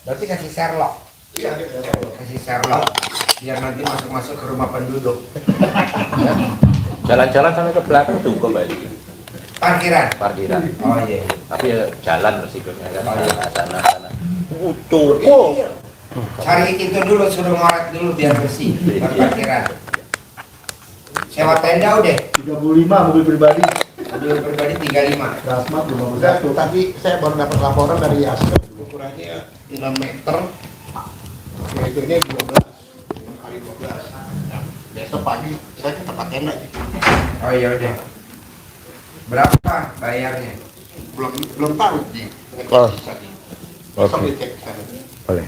Berarti kasih Sherlock. Iya. Kasih Sherlock. Biar nanti masuk-masuk ke rumah penduduk. Jalan-jalan sampai ke belakang cukup aja. Parkiran. Parkiran. Oh iya. Tapi ya jalan resikonya kan. Oh, iya. Sana. Cukup. Cari itu dulu, suruh ngorek dulu biar bersih. Bukan parkiran. Sewa tenda udah. 35 mobil pribadi. Mobil pribadi 35. Gasmat 51. Tadi saya baru dapat laporan dari Asker, ukurannya 6 meter, yaitu ini 12 kali 12. Besok pagi saya ke tempat tenda. Oh iya udah. Berapa bayarnya? Belum tahu nih. Oh. Besok Oke. dicek sana. Boleh.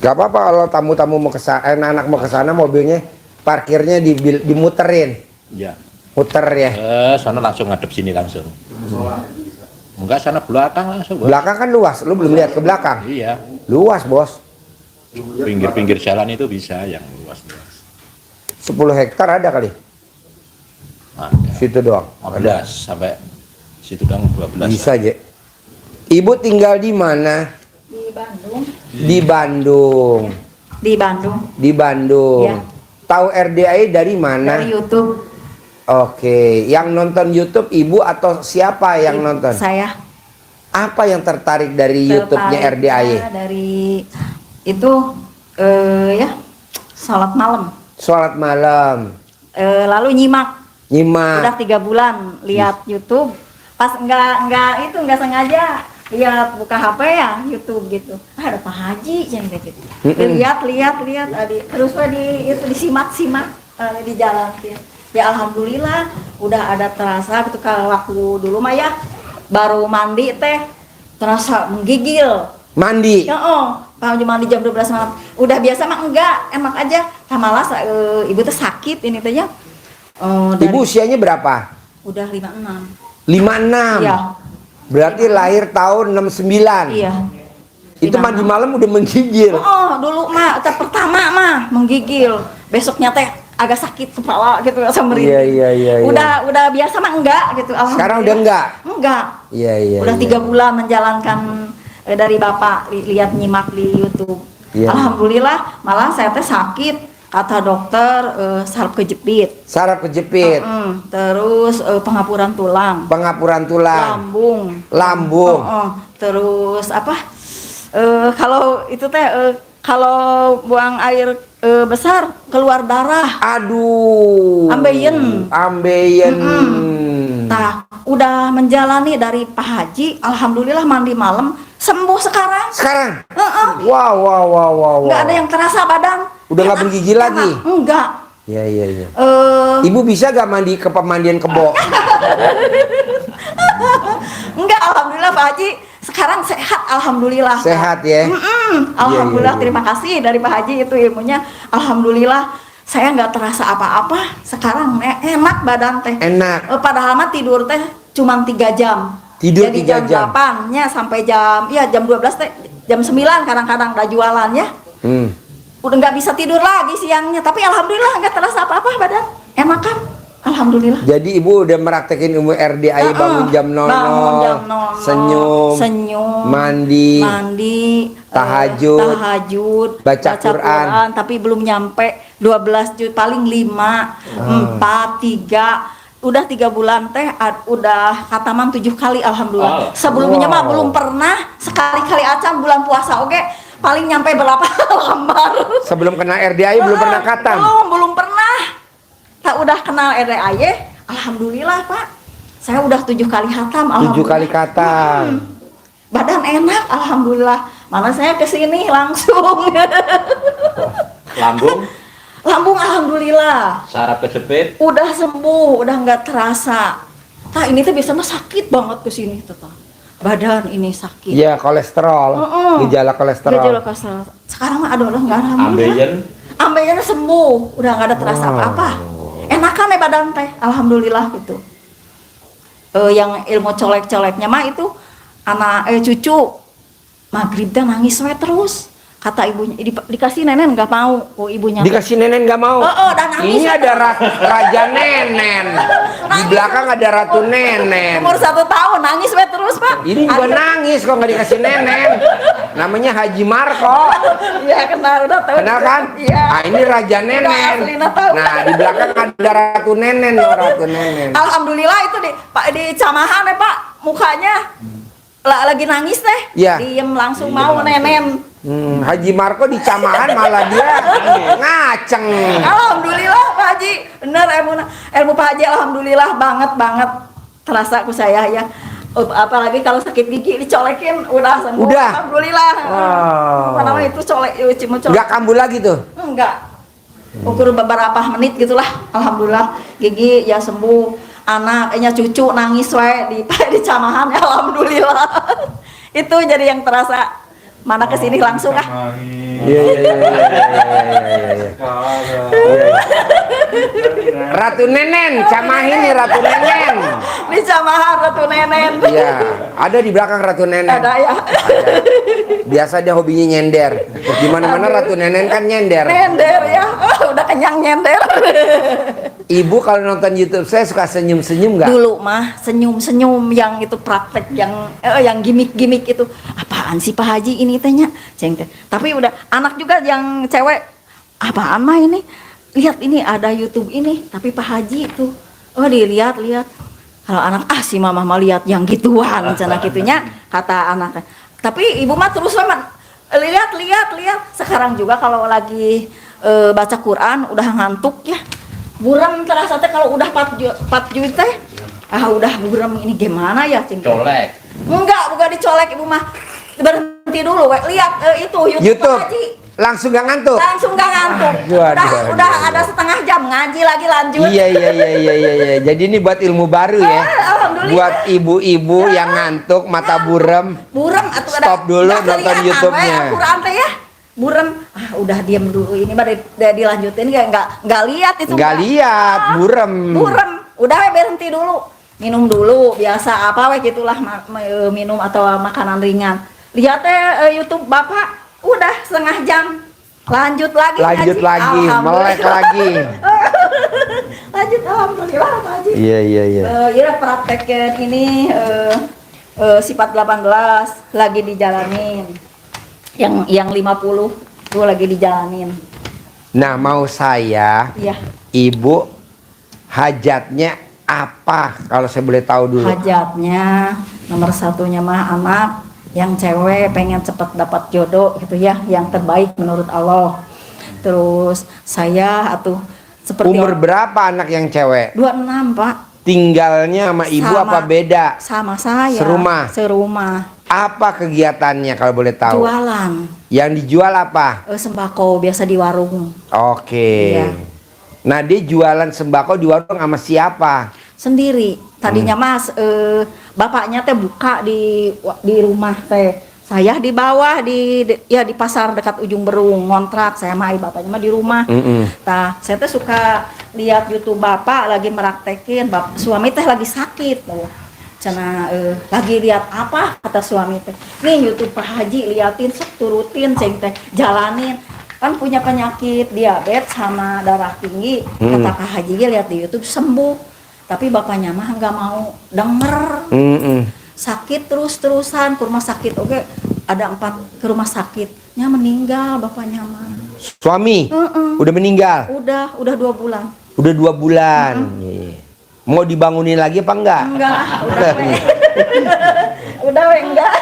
Gak apa-apa kalau tamu-tamu mau kesana, anak-anak mau kesana mobilnya parkirnya dimuterin, Iya. muter ya. Sana langsung ngadep sini langsung. Enggak, sana belakang langsung. Bos. Belakang kan luas, lu belum lihat ke belakang. Iya. Luas bos, Pinggir-pinggir jalan itu bisa yang luas-luas. 10 hektar ada kali, Ada. situ doang. 15 sampai situ dong 12. Bisa aja. Ibu tinggal di mana? Di Bandung. Di Bandung. Di Bandung. Di Bandung. Iya. Tahu RDI dari mana? Dari YouTube. Oke, yang nonton YouTube ibu atau siapa yang nonton? Saya. Apa yang tertarik dari YouTube-nya RDI? Dari itu ya salat malam. Sholat malam, Lalu nyimak. Udah nyimak. 3 bulan lihat YouTube. Pas enggak sengaja lihat buka HP ya YouTube gitu. Ada Pak Haji yang gitu. Lihat adik. Terus disimak di jalan ya. Ya alhamdulillah udah ada terasa gitu. Kalau waktu dulu mah ya baru mandi teh terasa menggigil. Mandi. Ya Pak Haji mandi jam 12 malam. Udah biasa mah enggak, enak aja. Malah ibu tuh sakit ini teh ya. Ibu usianya berapa? Udah 56. 56. Iya. Berarti lahir tahun 69. Iya. Itu mandi malam udah menggigil. Dulu mah pertama mah menggigil. Besoknya teh agak sakit kepala gitu rasa merinding. Iya. Udah biasa mah enggak gitu. Sekarang udah enggak? Enggak. Iya. Udah 3 bulan menjalankan dari Bapak lihat nyimak di YouTube. Iya. Alhamdulillah malah saya teh sakit. Kata dokter saraf kejepit. Saraf kejepit. Terus pengapuran tulang. Pengapuran tulang. Lambung. Terus apa? Kalau itu teh kalau buang air besar keluar darah. Aduh. Ambeien. Nah, udah menjalani dari Pak Haji, alhamdulillah mandi malam sembuh sekarang. Sekarang? Wow. Nggak ada yang terasa badan. Udah nggak bergigi lagi? Enggak. Iya. Ibu bisa gak mandi ke pemandian kebo? Enggak, alhamdulillah Pak Haji sekarang sehat, alhamdulillah. Sehat ya? Alhamdulillah, Iya. terima kasih dari Pak Haji itu ilmunya. Alhamdulillah, saya nggak terasa apa-apa. Sekarang enak badan teh. Enak. Padahal mah tidur teh cuma 3 jam. Tidur Jadi 3 jam. 8-nya sampai jam 12 teh, jam 9 kadang-kadang udah jualannya. Udah nggak bisa tidur lagi siangnya, tapi alhamdulillah nggak terasa apa-apa badan. Enak kan? Alhamdulillah. Jadi ibu udah meraktekin ilmu RDI bangun jam 00, Bangun jam 00, senyum, mandi, tahajud, baca Quran. Tapi belum nyampe 12 juz, paling 5, 4, 3. Udah 3 bulan teh udah khataman 7 kali alhamdulillah. Sebelumnya mah belum pernah, sekali-kali aja bulan puasa oke. Paling nyampe berapa lembar. Sebelum kenal RDI belum pernah khatam. Belum pernah. Tak udah kenal RDI, alhamdulillah Pak. Saya udah 7 kali khatam. 7 kali khatam. Badan enak, alhamdulillah. Mana saya kesini langsung. Lambung alhamdulillah. Saraf kejepit. Udah sembuh, udah nggak terasa. Nah ini tuh biasanya sakit banget kesini tuh. Badan ini sakit. Iya, kolesterol. Gejala kolesterol. Sekarang mah aduh nggak ada. Ambeiennya sembuh, udah nggak ada terasa apa-apa. Enakan ya badan teh, alhamdulillah gitu. Yang ilmu colek-coleknya mah itu anak cucu maghrib teh nangis we terus. kata ibunya dikasih Nenen nggak mau, ibunya. Dikasih Nenen nggak mau. Dan nangis. Ini ada Raja Nenen. Di belakang ada Ratu Nenen. Umur 1 tahun nangis we terus Pak. Ini juga nangis kok nggak dikasih Nenen. Namanya Haji Marco. Iya kenal, udah tahu. Kenal kan? Iya. Nah ini Raja Nenen. Aslina tahu. Nah di belakang ada Ratu Nenen loh, Ratu Nenen. Alhamdulillah itu di camahan ya Pak, mukanya lagi nangis teh. Iya. Diem langsung mau Nenen. Haji Marco di camahan malah dia ngaceng. Alhamdulillah Pak Haji, bener ilmu Pak Haji alhamdulillah banget terasa aku saya ya. Apalagi kalau sakit gigi dicolekin udah sembuh. Udah. Alhamdulillah. Wow. Apa namanya itu colek. Nggak kambuh lagi tuh. Enggak. Ukur beberapa menit gitulah. Alhamdulillah gigi ya sembuh. Anaknya cucu nangis wae di camahan alhamdulillah. Itu jadi yang terasa. Mana kesini langsung ah. Iya. Ratu Nenen, camahin nih Ratu Nenen. Di camahan Ratu Nenen. Iya, ada di belakang Ratu Nenen. Ada ya. Biasa dia hobinya nyender. Di mana-mana Ratu Nenen kan nyender. Nyender ya. Udah kenyang nyender. Ibu kalau nonton YouTube saya suka senyum-senyum nggak? Dulu mah senyum-senyum yang itu praktek yang gimmick-gimmick itu. Apaan sih Pak Haji ini tanya? Tapi udah anak juga yang cewek, apaan mah ini? Lihat ini ada YouTube ini, tapi Pak Haji itu. Oh dilihat-lihat. Kalau anak si mama mah lihat yang gituan cenah gitunya kata anaknya. Tapi ibu mah terus sama lihat. Sekarang juga kalau lagi baca Quran udah ngantuk ya. Buram terasa teh kalau udah 4 juta udah buram ini gimana ya cing. Colek. Enggak, bukan dicolek ibu mah. Berhenti dulu, lihat itu YouTube. Pak Haji. Langsung gak ngantuk. Udah ada setengah jam ngaji lagi lanjut. Iya. Jadi ini buat ilmu baru ya. Alhamdulillah. Buat ibu-ibu yang ngantuk mata buram. Atau Stop dulu nonton YouTube-nya. Quran teh ya. Buram, udah diam dulu ini baru dilanjutin nggak lihat itu. Nggak lihat, buram. Udah berhenti dulu. Minum dulu biasa apa gitulah minum atau makanan ringan. Lihat YouTube Bapak udah setengah jam. Lanjut lagi, melek lagi. Lanjut alhamdulillah Pak Haji. Iya. Iya praktekin ini sifat 18 lagi dijalanin. Yang 50 tuh lagi dijalanin. Nah, mau saya, Iya. Ibu hajatnya apa? Kalau saya boleh tahu dulu. Hajatnya nomor satunya mah anak yang cewek pengen cepet dapat jodoh gitu ya, yang terbaik menurut Allah. Terus saya seperti Umur berapa anak yang cewek? 26 Pak. Tinggalnya sama ibu apa beda? Sama saya. Serumah. Apa kegiatannya kalau boleh tahu? Jualan. Yang dijual apa? Sembako biasa di warung. Oke. Iya. Nah, dia jualan sembako di warung sama siapa? Sendiri. Tadinya Mas bapaknya teh buka di rumah teh. Saya di bawah di pasar dekat ujung Berung ngontrak. Saya sama bapaknya mah di rumah. Nah, saya teh suka lihat YouTube bapak lagi meraktekin. Suami teh lagi sakit tuh. Cina lagi lihat apa kata suami teh, nih YouTube Pak Haji liatin turutin ceng teh jalanin kan punya penyakit diabetes sama darah tinggi. Kata Pak Haji lihat di YouTube sembuh, tapi bapaknya mah nggak mau denger. Sakit terus-terusan ke rumah sakit. Oke, ada 4 ke rumah sakitnya meninggal bapaknya mah. Suami udah meninggal. Udah 2 bulan. Udah 2 bulan. Mau dibangunin lagi apa enggak? Enggak, udah enggak.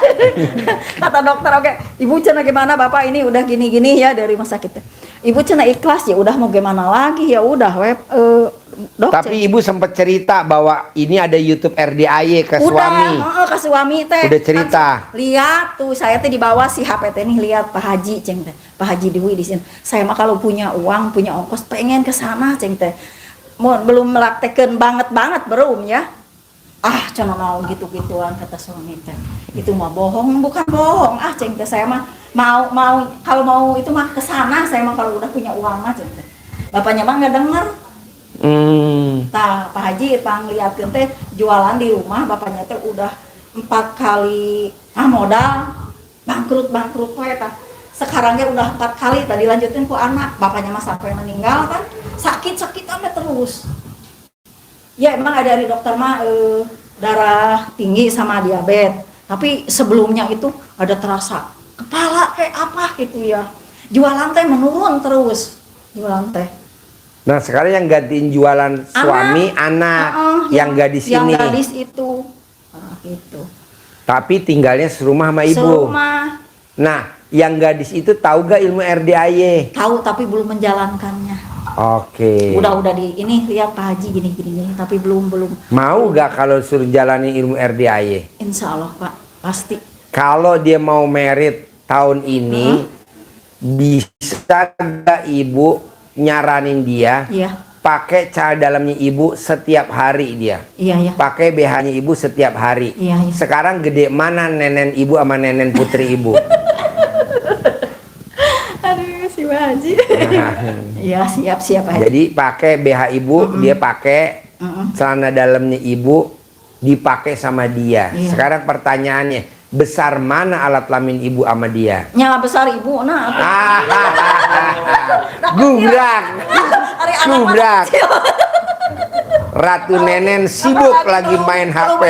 Kata dokter, oke, ibu cina gimana bapak ini udah gini-gini ya dari rumah sakit. Ibu cina ikhlas ya udah mau gimana lagi ya udah dok. Tapi ibu sempat cerita bahwa ini ada YouTube RDAY ke suami. Ke suami teh. Udah cerita. Lihat tuh saya teh di bawah si HP teh nih lihat Pak Haji ceng teh. Pak Haji Dewi di sini. Saya mah kalau punya uang, punya ongkos pengen ke sana ceng teh. Belum melaktekan banget belum ya. Cuma mau gitu-gituan kata suami teh. Itu mah bohong, bukan bohong. Ceng teh saya mah mau kalau mau itu mah ke sana saya mah kalau udah punya uang mah ceng teh. Bapaknya mah enggak denger. Pak Haji pangliatkeun teh jualan di rumah bapaknya teh udah 4 kali modal bangkrut wae tah. sekarang dia udah 4 kali tadi lanjutin ku anak, bapaknya mah sampai meninggal kan, sakit sampai terus. Ya emang ada dari dokter mah darah tinggi sama diabetes, tapi sebelumnya itu ada terasa kepala kayak apa gitu ya, jualan teh menurun terus, jualan teh. Nah sekarang yang gantiin jualan suami anak, yang gadis ini. Yang gadis itu, gitu. Tapi tinggalnya serumah sama ibu. Serumah. Nah, yang gadis itu tahu gak ilmu RDAY? Tahu tapi belum menjalankannya. Oke. Udah di ini lihat Pak Haji gini, tapi belum. Mau gak kalau suruh jalani ilmu RDAY? Insya Allah Pak, pasti. Kalau dia mau merit tahun ini, bisa gak ibu nyaranin dia? Iya. Pakai cara dalamnya ibu setiap hari dia. Iya. Pakai BH-nya ibu setiap hari. Iya. Sekarang gede mana nenen ibu sama nenen putri ibu? Aduh, si Pak Haji. Iya, siap Haji. Jadi pakai BH ibu, dia pakai celana dalamnya ibu dipakai sama dia. Iya. Sekarang pertanyaannya, besar mana alat kelamin ibu sama dia? Nyala besar ibu, nah. Gubrak. Gubrak. Ratu Nenen sibuk lagi main HP.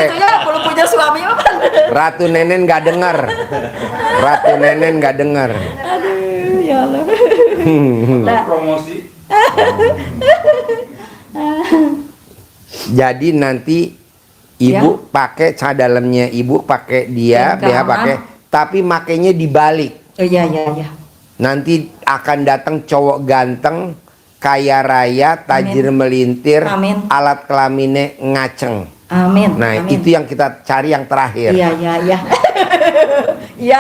Belum punya suami apa? Ratu Nenen nggak denger. Ratu Nenen nggak denger. Aduh, ya Allah. Promosi. Jadi nanti ibu pakai cara dalamnya ibu pakai dia, Yang BH kanan. pakai, tapi makainya dibalik. Iya. Nanti akan datang cowok ganteng, kaya raya, tajir melintir, Amin. alat kelaminnya ngaceng. Amin. Nah, Amin. itu yang kita cari yang terakhir. Iya. Iya.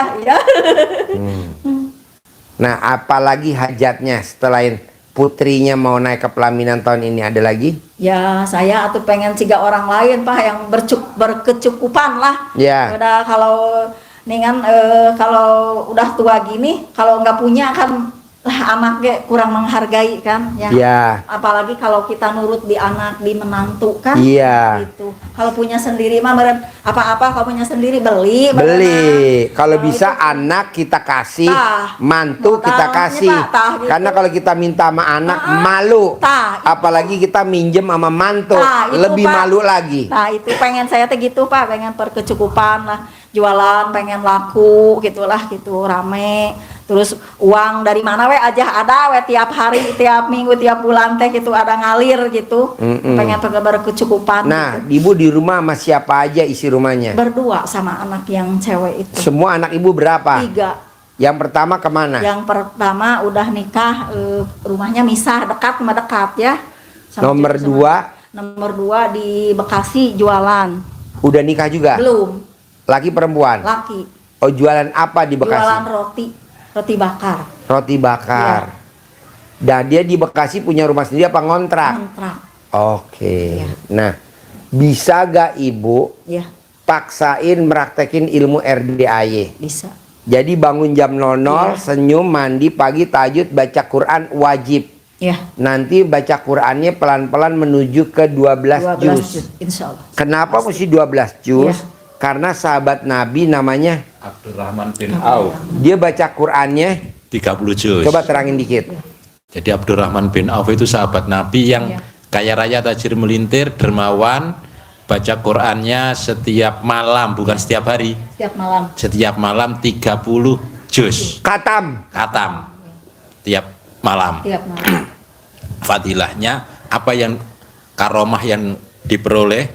Nah, apalagi hajatnya selain putrinya mau naik ke pelaminan tahun ini, ada lagi? Ya, saya atuh pengen ciga orang lain Pak yang berkecukupan lah. Ya. Udah kalau ningan kalau udah tua gini, kalau nggak punya kan anaknya kurang menghargai kan ya. Ya. Apalagi kalau kita nurut di anak, di menantu kan. Iya. Gitu. Kalau punya sendiri mah meren apa-apa kalau punya sendiri beli. Beli. Kalau bisa itu. anak kita kasih, Tah. mantu kita Tah, kasih. ini, Pak, tah, gitu. Karena kalau kita minta sama anak malu. Tah, itu. Apalagi kita minjem sama mantu, Nah, itu, lebih Pak. malu lagi. Nah itu pengen saya teh gitu Pak, pengen berkecukupan lah, jualan pengen laku gitulah gitu rame, terus uang dari mana we aja ada we tiap hari, tiap minggu, tiap bulan teh gitu ada ngalir gitu, pengen berkecukupan. Nah, gitu. ibu di rumah sama siapa aja isi rumahnya? Berdua sama anak yang cewek itu. Semua anak ibu berapa? 3. Yang pertama kemana? Yang pertama udah nikah, rumahnya misah, dekat sama dekat ya. Nomor sama- 2? Nomor 2 di Bekasi jualan. Udah nikah juga? Belum, Laki perempuan? laki. Oh, jualan apa di Bekasi? Jualan roti bakar. Roti bakar. Dan dia di Bekasi punya rumah sendiri apa ngontrak? Kontrak. Oke. Iya. Nah, bisa gak ibu Ya, paksain meraktekin ilmu RDAY? bisa. Jadi bangun jam 00, Iya. senyum, mandi, pagi, tahajud, baca Quran wajib. Ya, Nanti baca Qurannya pelan-pelan menuju ke 12 juz. insya Allah. Kenapa mesti 12 juz? Iya. Karena sahabat Nabi namanya, Abdurrahman bin Auf dia baca Qurannya, 30 juz. coba terangin dikit. Jadi Abdurrahman bin Auf itu sahabat Nabi yang Iya. kaya raya, tajir melintir, dermawan, baca Qurannya setiap malam, bukan setiap hari. Setiap malam. Setiap malam 30 juz. Katam. Katam. Tiap malam. Tiap malam. Fadilahnya apa yang karomah yang diperoleh,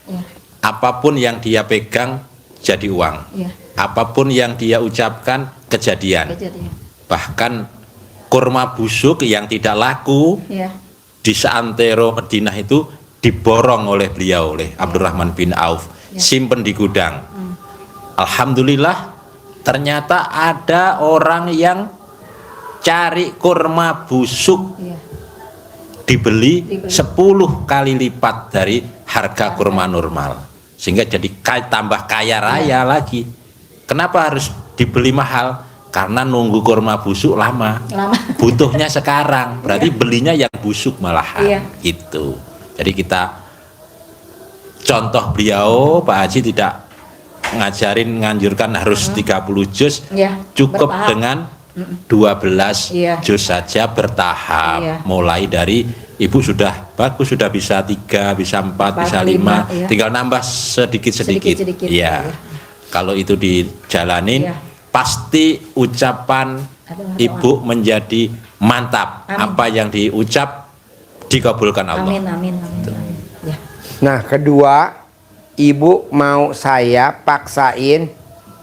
Ya, apapun yang dia pegang jadi uang. ya. Apapun yang dia ucapkan kejadian. Kejadian. Bahkan kurma busuk yang tidak laku Ya, di seantero Madinah itu diborong oleh beliau, oleh Abdurrahman bin Auf, Ya. simpen di gudang. Alhamdulillah ternyata ada orang yang cari kurma busuk ya. dibeli 10 kali lipat dari harga kurma normal, sehingga jadi tambah kaya raya lagi. Kenapa harus dibeli mahal? Karena nunggu kurma busuk lama. Lama. Butuhnya sekarang, berarti belinya yang busuk malahan. Iya. Gitu. Jadi kita contoh beliau, Pak Haji tidak ngajarin nganjurkan harus 30 juz, Ya, cukup bertahap. dengan 12 Iya. juz saja bertahap. Iya. Mulai dari ibu sudah bagus, sudah bisa 3, bisa 4, bisa 5, iya. tinggal nambah sedikit-sedikit. Sedikit-sedikit, Iya. iya. Kalau itu dijalanin, Iya. pasti ucapan Adalah ibu menjadi mantap. Amin. Apa yang diucap dikabulkan Allah. Amin, amin, amin, amin. Ya. Nah, kedua, ibu mau saya paksain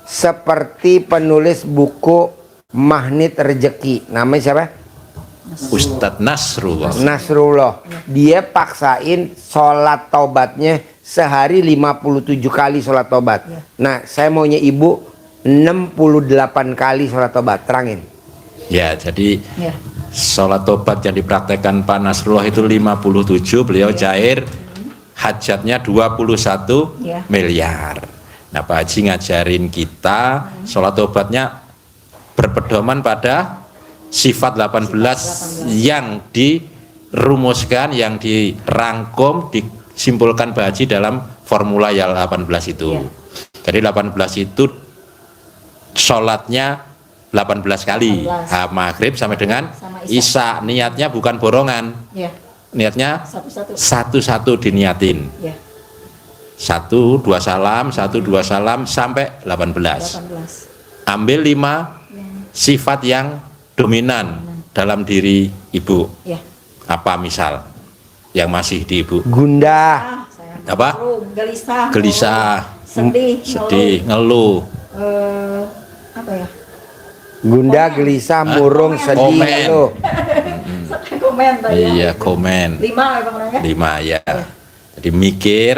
seperti penulis buku Magnet Rezeki. Namanya siapa? Ustadz Nasrullah. Nasrullah. Dia paksain sholat taubatnya sehari 57 kali sholat taubat. Nah, saya maunya ibu 68 kali sholat taubat. Terangin. Ya, jadi Ya. sholat tobat yang dipraktekkan Pak Nasrullah itu 57, beliau cair hajatnya 21 Ya. miliar. Nah, Pak Haji ngajarin kita sholat tobatnya berpedoman pada sifat 18 yang dirumuskan, yang dirangkum, disimpulkan Pak Haji dalam formula yang 18 itu. Ya. Jadi 18 itu sholatnya 18 kali. 18. Maghrib sampai dengan Sama Isya. Niatnya bukan borongan. Ya. Niatnya Satu-satu. satu-satu diniatin. Ya. 1, 2 salam, 1, 2 salam sampai 18. 18. Ambil 5 sifat yang dominan dalam diri ibu. Ya. Apa misal yang masih di ibu? Gundah, Saya Apa? Gelisah. Gelisah, Sedih. ngeluh, Apa ya? gundah, gelisah, murung, sedih, Komen. ngeluh. Komen tadi. iya, komen. 5 ya Bang Rangga? 5 ya. Jadi mikir,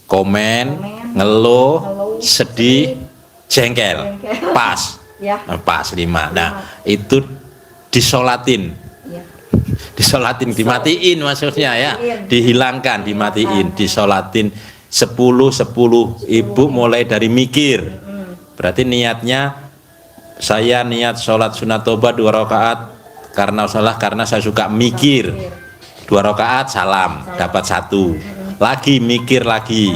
komen, Komen, ngeluh, ngeluh, sedih, jengkel. jengkel. Pas. Ya. Pas 5. Nah, itu disolatin. Ya. Disolatin, dimatiin maksudnya ya. Dimatiin. Dihilangkan, dimatiin, disolatin 10-10. Ibu mulai dari mikir. Berarti niatnya saya niat sholat sunat tobat 2 rakaat karena saya suka mikir. 2 rakaat salam, dapat 1. Lagi mikir lagi.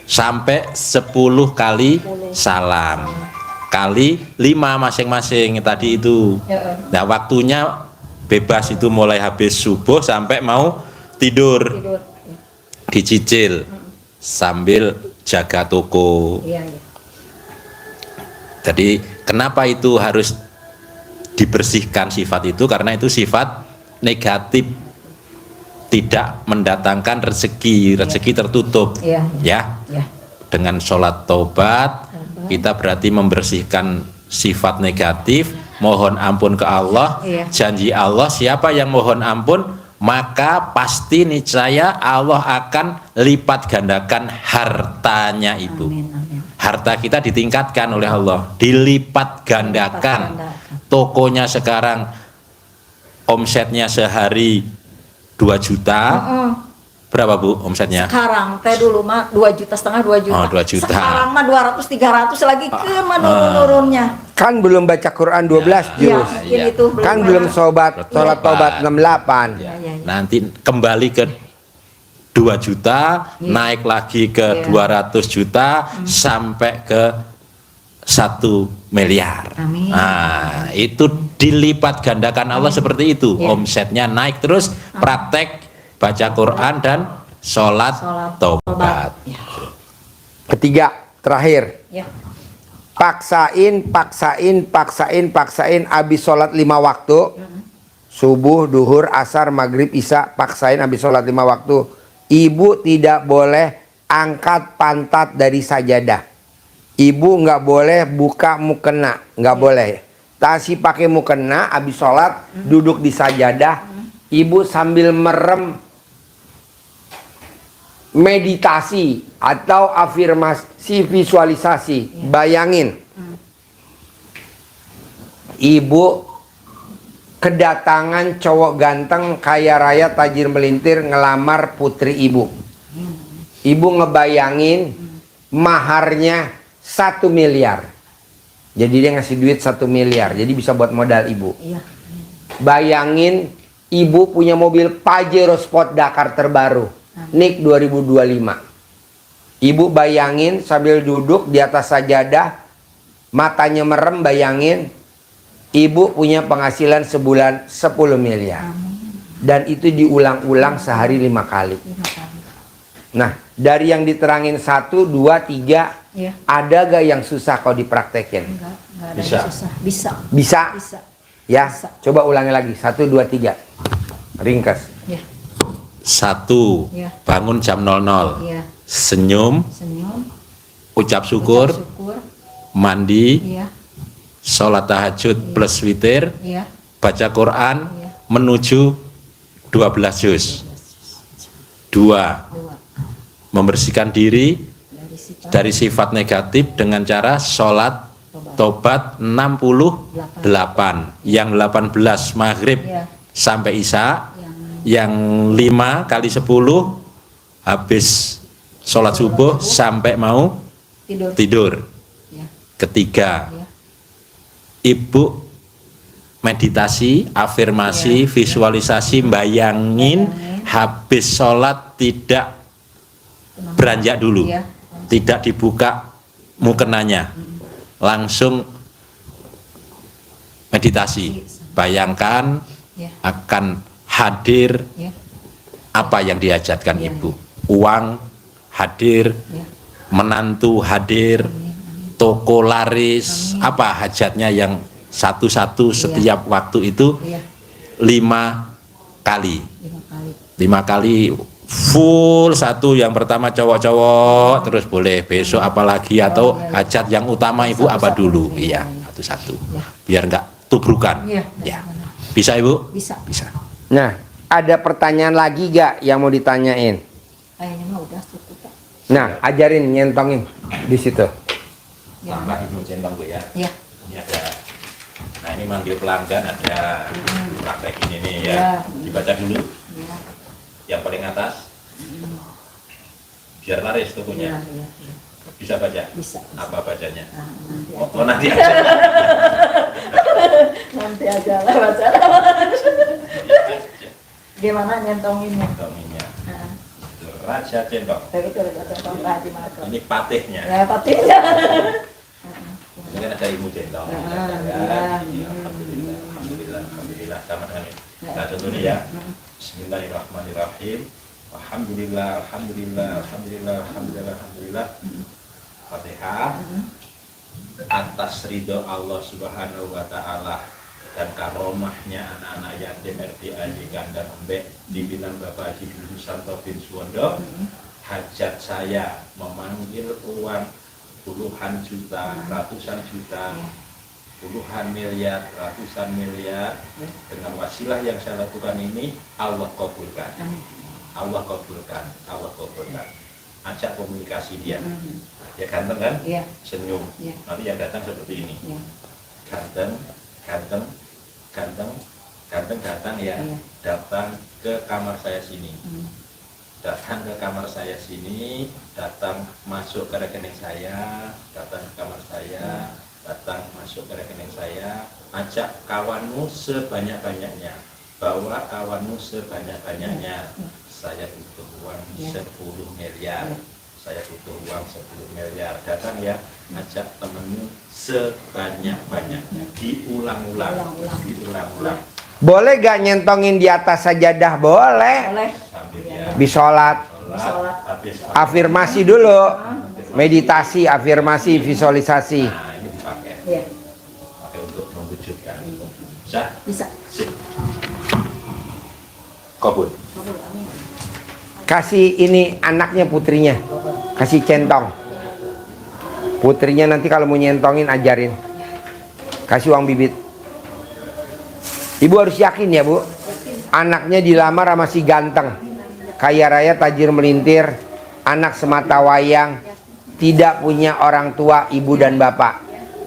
Sampai 10 kali salam. Kali 5 masing-masing tadi itu. Ya. Nah, waktunya bebas itu mulai habis subuh sampai mau tidur. Tidur. Dicicil sambil jaga toko. Iya, iya. Jadi kenapa itu harus dibersihkan sifat itu? Karena itu sifat negatif, tidak mendatangkan rezeki, rezeki tertutup. Iya. Ya, Ya. dengan sholat taubat kita berarti membersihkan sifat negatif, mohon ampun ke Allah. Iya. Janji Allah, siapa yang mohon ampun maka pasti niscaya Allah akan lipat gandakan hartanya itu. Amin, amin. Harta kita ditingkatkan oleh Allah, dilipat gandakan. Tokonya sekarang omsetnya sehari 2 juta. Berapa Bu omsetnya? Sekarang teh dulu mah 2,5 juta, 2 juta. Oh, 2 juta. Sekarang mah 200 300 lagi ke menurun-nurunnya. Kan belum baca Quran 12 Iya, juz. mungkin Iya. itu Kan belum sholat tobat 68. Ya. Iya. Nanti kembali ke 2 juta, naik lagi ke Iya. 200 juta sampai ke 1 miliar. Amin. Nah, itu dilipat gandakan Allah seperti itu. Iya. Omsetnya naik terus, praktek baca Quran dan sholat taubat. Ya. Ketiga, terakhir. Ya. Paksain abis sholat 5 waktu. Subuh, duhur, asar, maghrib, isya. Paksain abis sholat 5 waktu. Ibu tidak boleh angkat pantat dari sajadah. Ibu nggak boleh buka mukena, nggak boleh. Tasih pakai mukena abis sholat, duduk di sajadah. Ibu sambil merem meditasi atau afirmasi visualisasi. Bayangin, ibu kedatangan cowok ganteng kaya raya tajir melintir ngelamar putri ibu. Ibu ngebayangin maharnya 1 miliar. Jadi dia ngasih duit 1 miliar. Jadi bisa buat modal ibu. Iya. Bayangin ibu punya mobil Pajero Sport Dakar terbaru. NIK 2025. Ibu bayangin sambil duduk di atas sajadah, matanya merem, bayangin Ibu punya penghasilan sebulan 10 miliar. Dan itu diulang-ulang sehari 5 kali. 5 kali. Nah, dari yang diterangin 1, 2, 3, Iya. ada gak yang susah kalau dipraktekin? Enggak ada Bisa. yang susah. Bisa. Bisa? Bisa. Ya, Bisa. coba ulangi lagi. 1, 2, 3. Ringkas. Ya. 1. Iya. Bangun jam 00. Iya. Senyum, Senyum. ucap syukur, Ucap syukur. mandi, Iya. sholat tahajud plus witir, Iya. baca Quran, Iya. menuju 12 juz. 2. 2. Membersihkan diri Dari situ. dari sifat negatif dengan cara sholat tobat 68. Yang 18 maghrib Iya. sampai isya. Yang Yang 5 kali 10 habis sholat subuh sampai mau tidur. tidur. Ya. Ketiga, Ya. ibu meditasi, afirmasi, visualisasi, bayangin habis sholat tidak beranjak dulu, Iya. tidak dibuka mukenanya, langsung meditasi. Bayangkan Ya. akan hadir Ya. apa yang diajarkan Iya, ibu, uang hadir, Ya. menantu hadir, toko laris, apa hajatnya yang satu-satu setiap waktu itu Iya. 5 kali. 5 kali. 5 kali full. Satu yang pertama cowok-cowok, terus boleh besok apalagi, atau hajat yang utama ibu apa dulu. Iya, satu-satu. Biar enggak tubrukan. Iya. Ya. Bisa ibu? Bisa. Bisa. Nah, ada pertanyaan lagi gak yang mau ditanyain? Kayaknya mah udah cukup, Pak. Nah, ajarin nyentongin di situ. Ya. Tambah ibu centang bu ya. Ya. Ini ada. Nah ini manggil pelanggan, ada praktek ini nih ya. Ya. Dibaca dulu. Ya. Yang paling atas. Biar laris Ya. tubuhnya. Ya. Bisa baca? Bisa. Apa bacanya? Nah, nanti Oh, aja. oh, nanti aja. Nanti aja lah baca. Gimana nyentonginnya? Dominya. Nah, Raja Cendok. dari itu udah centong Haji Marco. Ini patihnya. Ya, patinya. Ini kan ada ilmu cendok. Ya, Ya, ya. ini alhamdulillah, alhamdulillah, alhamdulillah. Sama dengan ini. Nah, contoh nih ya. Bismillahirrahmanirrahim. Alhamdulillah, alhamdulillah, alhamdulillah, alhamdulillah, alhamdulillah. Fatihah. Atas ridho Allah Subhanahu wa taala dan karomahnya anak-anak yatim RT Gandar Embek dibilang Bapak Haji Susanto bin Suwondo, hajat saya memanggil uang puluhan juta, ratusan juta, puluhan miliar, ratusan miliar. Dengan wasilah yang saya lakukan ini, Allah kabulkan, Allah kabulkan, Allah kabulkan. Ajak komunikasi dia, ya ganteng kan? Iya. Senyum. Iya. Nanti yang datang seperti ini, Ya. ganteng, ganteng, ganteng, ganteng datang ya, Iya. datang ke kamar saya sini, Hmm. datang ke kamar saya sini, datang masuk ke rekening saya, datang ke kamar saya, datang masuk ke rekening saya, ajak kawanmu sebanyak-banyaknya, bawa kawanmu sebanyak-banyaknya. Saya butuh uang Ya. 10 miliar, Ya. saya butuh uang 10 miliar, datang ya, ajak temenmu sebanyak-banyaknya, diulang-ulang, Ulang-ulang. diulang-ulang, Boleh gak nyentongin di atas sajadah? Boleh. Boleh. sambil Ya. ya, Di sholat. sholat, habis Afirmasi dulu. Meditasi, afirmasi, visualisasi. nah ini dipakai, Iya. pakai untuk mewujudkan. Bisa? Bisa. Sip. Kabul. Kabul, amin. Kasih ini anaknya, putrinya. Kasih centong. Putrinya nanti kalau mau nyentongin ajarin. Kasih uang bibit. Ibu harus yakin ya bu. Anaknya dilamar sama si ganteng. Kaya raya, tajir melintir. Anak semata wayang. Tidak punya orang tua, ibu dan bapak.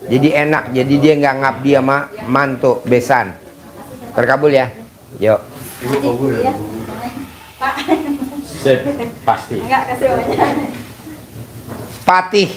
Jadi enak. Jadi dia nggak ngabdi sama mantu, besan. Terkabul ya. Yuk. Ibu kabul. Iya. Pak. Sip, pasti. Enggak kasih banyak. Patih.